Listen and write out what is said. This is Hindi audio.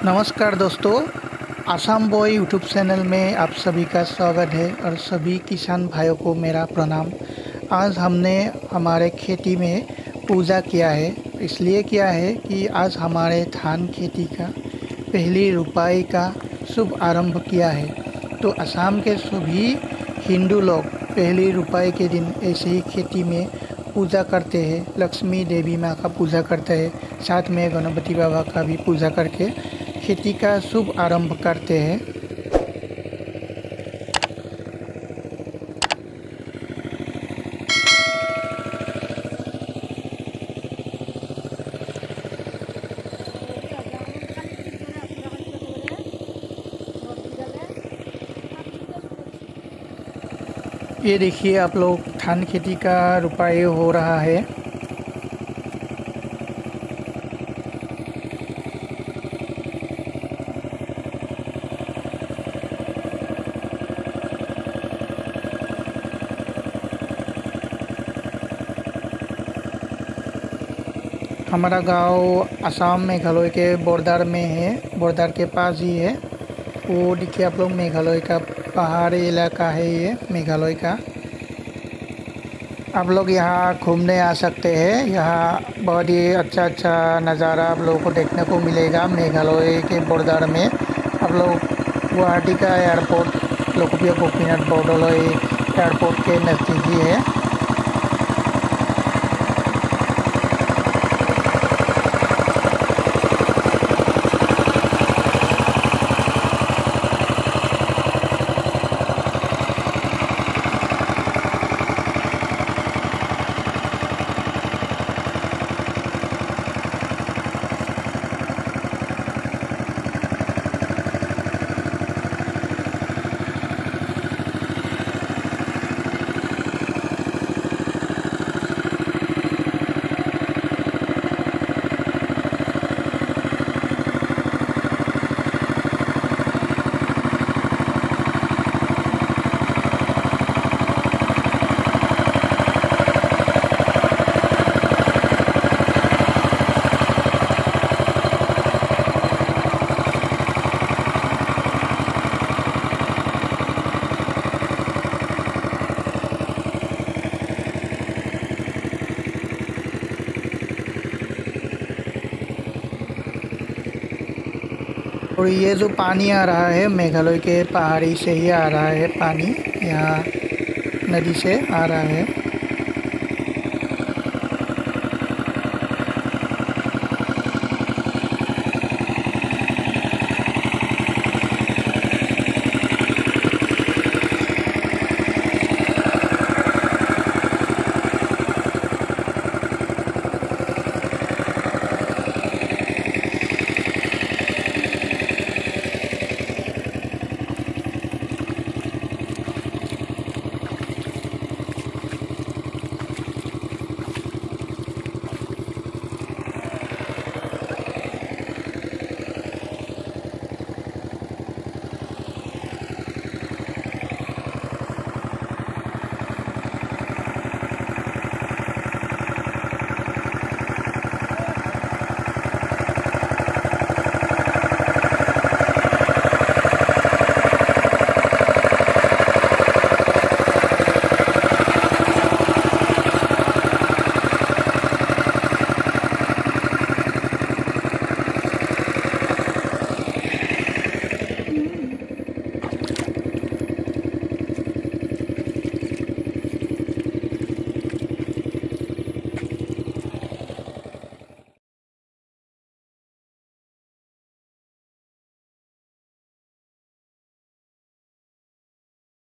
नमस्कार दोस्तों, आसाम बॉय यूट्यूब चैनल में आप सभी का स्वागत है और सभी किसान भाइयों को मेरा प्रणाम। आज हमने हमारे खेती में पूजा किया है। इसलिए किया है कि आज हमारे धान खेती का पहली रुपाई का शुभ आरंभ किया है। तो असम के सभी हिंदू लोग पहली रुपाई के दिन ऐसे ही खेती में पूजा करते हैं। लक्ष्मी देवी माँ का पूजा करते हैं, साथ में गणपति बाबा का भी पूजा करके खेती का शुभ आरंभ करते हैं। ये देखिए आप लोग, धान खेती का रुपाई हो रहा है। हमारा गांव असम मेघालय के बॉर्डर में है, बॉर्डर के पास ही है। वो देखिए आप लोग, मेघालय का पहाड़ी इलाका है ये मेघालय का। आप लोग यहाँ घूमने आ सकते हैं। यहाँ बहुत ही अच्छा नज़ारा आप लोगों को देखने को मिलेगा। मेघालय के बॉर्डर में आप लोग गुवाहाटी का एयरपोर्ट, लोकप्रिय गोपीनाथ बरदলৈ एयरपोर्ट के नज़दीक ही है। और ये जो पानी आ रहा है मेघालय के पहाड़ी से ही आ रहा है। पानी यहाँ नदी से आ रहा है।